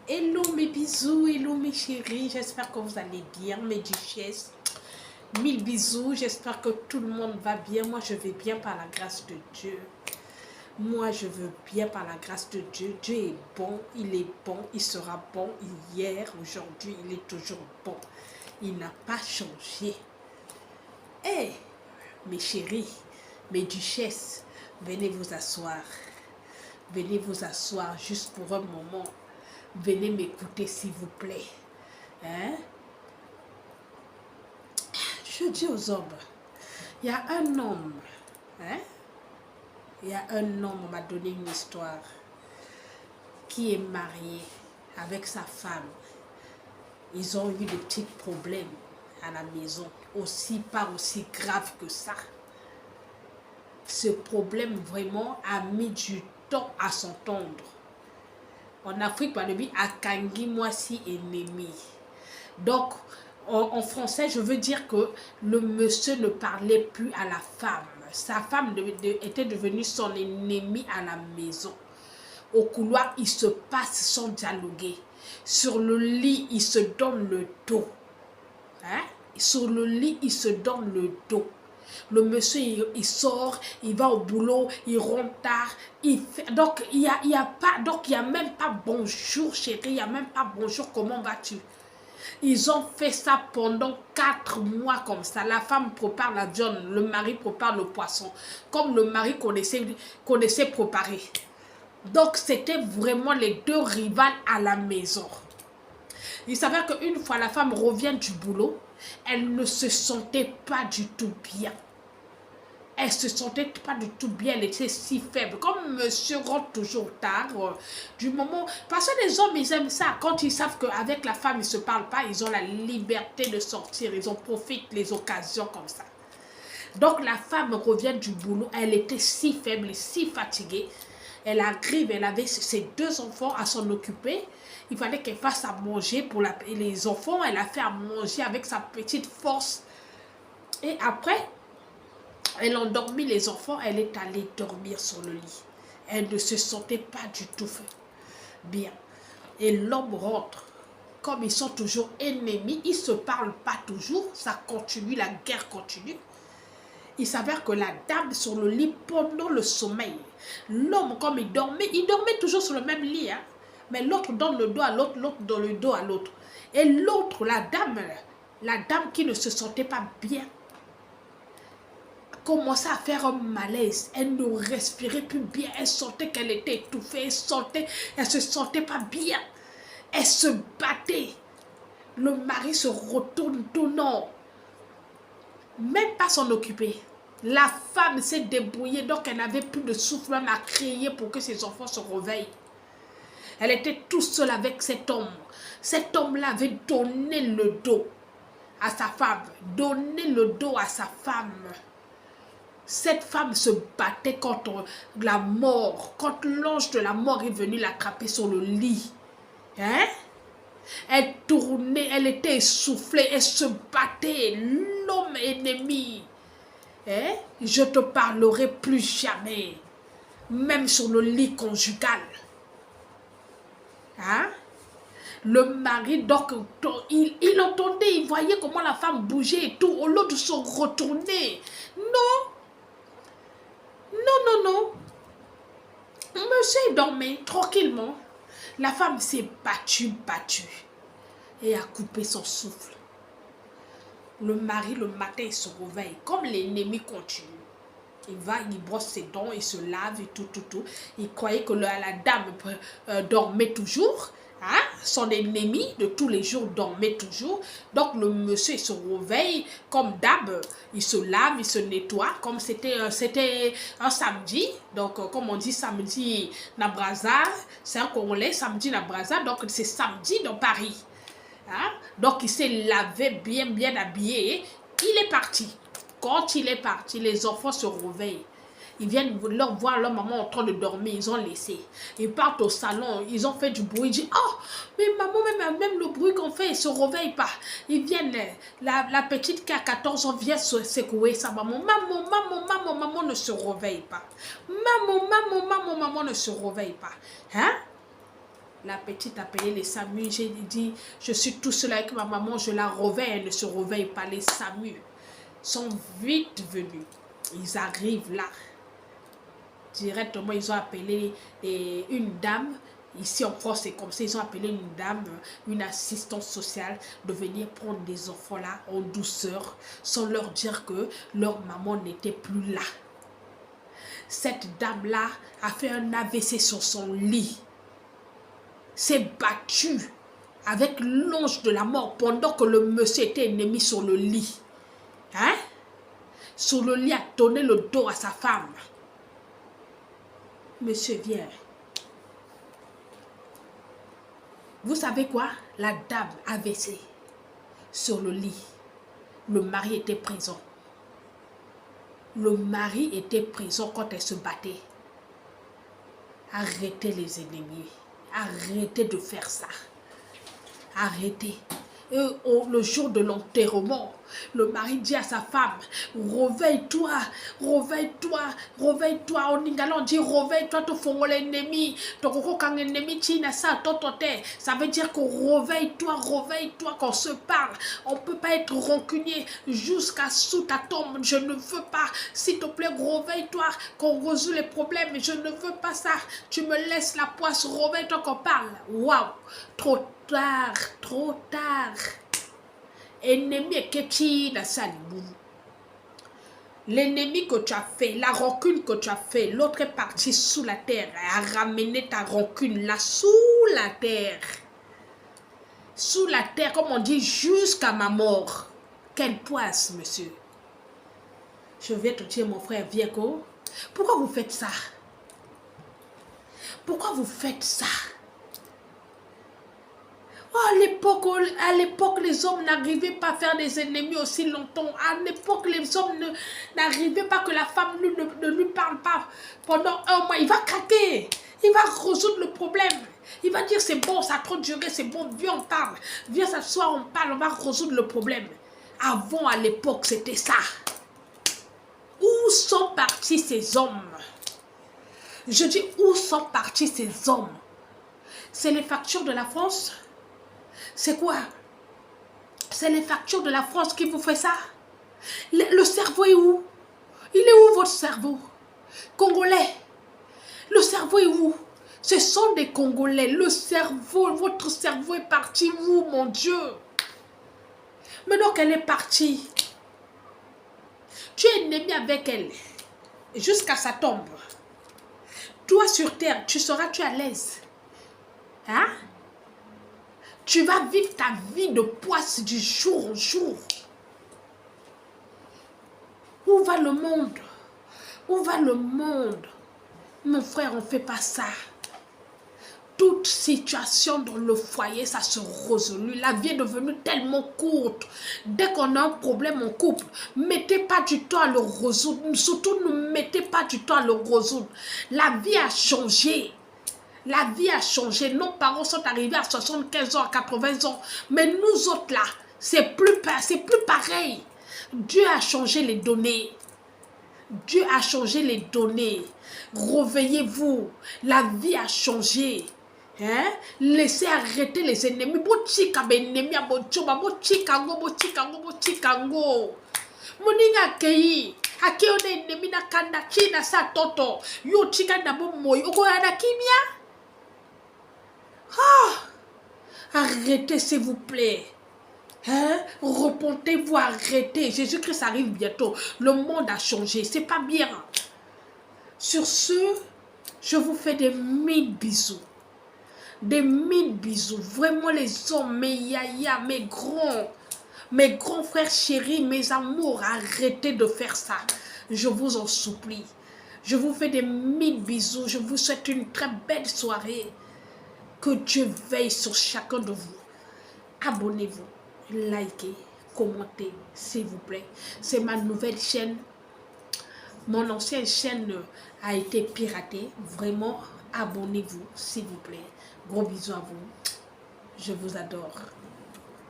Hello mes bisous, hello mes chéris, j'espère que vous allez bien, mes duchesses. Mille bisous, j'espère que tout le monde va bien. Moi, je vais bien par la grâce de Dieu. Moi, je veux bien par la grâce de Dieu. Dieu est bon, il sera bon hier, aujourd'hui, il est toujours bon. Il n'a pas changé. Eh, mes chéris, mes duchesses, venez vous asseoir. Venez vous asseoir juste pour un moment. Venez m'écouter s'il vous plaît. Hein? Je dis aux hommes, il y a un homme, hein? Il y a un homme, on m'a donné une histoire, qui est marié avec sa femme. Ils ont eu des petits problèmes à la maison, pas aussi grave que ça. Ce problème vraiment a mis du temps à s'entendre. En Afrique, on dit Akangi Mwasi ennemi. Donc, en français, je veux dire que le monsieur ne parlait plus à la femme. Sa femme était devenue son ennemi à la maison. Au couloir, ils se passent sans dialoguer. Sur le lit, ils se donnent le dos. Hein? Sur le lit, ils se donnent le dos. Le monsieur, il sort, il va au boulot, il rentre tard. Donc, il y a même pas bonjour chérie, il n'y a même pas bonjour, comment vas-tu? Ils ont fait ça pendant 4 mois comme ça. La femme prépare la viande, le mari prépare le poisson. Comme le mari connaissait préparer. Donc, c'était vraiment les deux rivales à la maison. Il s'avère qu'une fois la femme revient du boulot, elle ne se sentait pas du tout bien. Elle se sentait pas du tout bien, elle était si faible. Comme monsieur rentre toujours tard, du moment... Parce que les hommes, ils aiment ça. Quand ils savent qu'avec la femme, ils ne se parlent pas, ils ont la liberté de sortir. Ils en profitent les occasions comme ça. Donc la femme revient du boulot, elle était si faible, si fatiguée. Elle arrive, elle avait ses 2 enfants à s'en occuper. Il fallait qu'elle fasse à manger pour les enfants. Elle a fait à manger avec sa petite force. Et après... elle endormit les enfants, elle est allée dormir sur le lit. Elle ne se sentait pas du tout bien. Et l'homme rentre. Comme ils sont toujours ennemis, ils ne se parlent pas toujours. Ça continue, la guerre continue. Il s'avère que la dame sur le lit pendant le sommeil. L'homme, comme il dormait toujours sur le même lit. Hein? Mais l'autre donne le dos à l'autre, l'autre donne le dos à l'autre. Et l'autre, la dame qui ne se sentait pas bien, commençait à faire un malaise. Elle ne respirait plus bien. Elle sentait qu'elle était étouffée. Elle se sentait pas bien. Elle se battait. Le mari se retourne tout non. Même pas s'en occuper. La femme s'est débrouillée. Donc elle n'avait plus de souffle même à crier pour que ses enfants se réveillent. Elle était toute seule avec cet homme. Cet homme-là avait donné le dos à sa femme. Donné le dos à sa femme. Cette femme se battait contre la mort, quand l'ange de la mort est venu l'attraper sur le lit. Hein? Elle tournait, elle était essoufflée, elle se battait, l'homme ennemi. Hein? Je te parlerai plus jamais, même sur le lit conjugal. Hein? Le mari, donc, il entendait, il voyait comment la femme bougeait et tout, au lieu de se retourner. Non. Non. Monsieur dormait tranquillement. La femme s'est battue et a coupé son souffle. Le mari, le matin, il se réveille. Comme l'ennemi continue. Il va, il brosse ses dents, il se lave et tout. Il croyait que la dame dormait toujours. Hein? Son ennemi de tous les jours dormait toujours. Donc le monsieur il se réveille comme d'hab, il se lave, il se nettoie comme c'était un samedi. Donc comme on dit samedi na Braza, c'est un Congolais, samedi na Braza, donc c'est samedi dans Paris. Hein? Donc il s'est lavé bien habillé, il est parti. Quand il est parti, les enfants se réveillent. Ils viennent leur voir leur maman en train de dormir, ils ont laissé. Ils partent au salon, ils ont fait du bruit. Ils disent, oh, mais maman, même le bruit qu'on fait, ils ne se réveillent pas. Ils viennent, la petite qui a 14 ans vient secouer sa maman. Maman ne se réveille pas. Maman ne se réveille pas. Hein? La petite a payé les SAMU. J'ai dit, je suis tout seul avec ma maman, je la réveille. Elle ne se réveille pas. Les SAMU sont vite venus. Ils arrivent là. Directement, ils ont appelé une dame. Ici en France, c'est comme ça. Ils ont appelé une dame, une assistante sociale, de venir prendre des enfants là en douceur, sans leur dire que leur maman n'était plus là. Cette dame-là a fait un AVC sur son lit. S'est battue avec l'ange de la mort pendant que le monsieur était ennemi sur le lit. Hein? Sur le lit, a donné le dos à sa femme. Monsieur vient. Vous savez quoi? La dame AVC sur le lit. Le mari était présent. Le mari était présent quand elle se battait. Arrêtez les ennemis. Arrêtez de faire ça. Arrêtez. Et le jour de l'enterrement, le mari dit à sa femme, réveille-toi, réveille-toi, réveille-toi. En Lingala, on dit réveille-toi, tu fais l'ennemi. Quand l'ennemi tient ça, ça veut dire que réveille-toi, réveille-toi, qu'on se parle. On ne peut pas être rancunier jusqu'à sous ta tombe. Je ne veux pas. S'il te plaît, réveille-toi, qu'on résout les problèmes. Je ne veux pas ça. Tu me laisses la poisse, réveille-toi, qu'on parle. Waouh, trop tard, trop tard. Ennemi que tu as salibou. L'ennemi que tu as fait, la rancune que tu as fait, l'autre est parti sous la terre, a ramené ta rancune là sous la terre. Sous la terre, comme on dit, jusqu'à ma mort. Quelle poisse, monsieur. Je vais te dire, mon frère Vieko, pourquoi vous faites ça? Pourquoi vous faites ça? Oh, à l'époque, les hommes n'arrivaient pas à faire des ennemis aussi longtemps. À l'époque, les hommes n'arrivaient pas que la femme ne lui parle pas pendant un mois. Il va craquer. Il va résoudre le problème. Il va dire, c'est bon, ça a trop duré, c'est bon, viens, on parle. Viens s'asseoir, on parle, on va résoudre le problème. Avant, à l'époque, c'était ça. Où sont partis ces hommes? Je dis, où sont partis ces hommes? C'est les factures de la France? C'est quoi? C'est les factures de la France qui vous fait ça? Le cerveau est où? Il est où votre cerveau? Congolais. Le cerveau est où? Ce sont des Congolais. Le cerveau, votre cerveau est parti où, mon Dieu? Maintenant qu'elle est partie, tu es ennemi avec elle jusqu'à sa tombe. Toi sur terre, tu seras-tu à l'aise? Hein? Tu vas vivre ta vie de poisse du jour au jour. Où va le monde? Où va le monde? Mon frère, on ne fait pas ça. Toute situation dans le foyer, ça se résout. La vie est devenue tellement courte. Dès qu'on a un problème en couple, mettez pas du temps à le résoudre. Surtout, ne mettez pas du temps à le résoudre. La vie a changé. La vie a changé. Nos parents sont arrivés à 75 ans, à 80 ans. Mais nous autres là, c'est plus pareil. Dieu a changé les données. Dieu a changé les données. Réveillez-vous. La vie a changé. Hein? Laissez arrêter les ennemis. Moninga keyi. Akeo ne ennemi na kanda kina sa toto. Yo chika na momoy. Oko yana kimia. Arrêtez s'il vous plaît. Hein? Repentez-vous, arrêtez. Jésus-Christ arrive bientôt. Le monde a changé. C'est pas bien. Sur ce, je vous fais des mille bisous. Des mille bisous. Vraiment les hommes, mes yaya, mes grands frères chéris, mes amours, arrêtez de faire ça. Je vous en supplie. Je vous fais des mille bisous. Je vous souhaite une très belle soirée. Que Dieu veille sur chacun de vous. Abonnez-vous, likez, commentez, s'il vous plaît. C'est ma nouvelle chaîne. Mon ancienne chaîne a été piratée. Vraiment, abonnez-vous, s'il vous plaît. Gros bisous à vous. Je vous adore.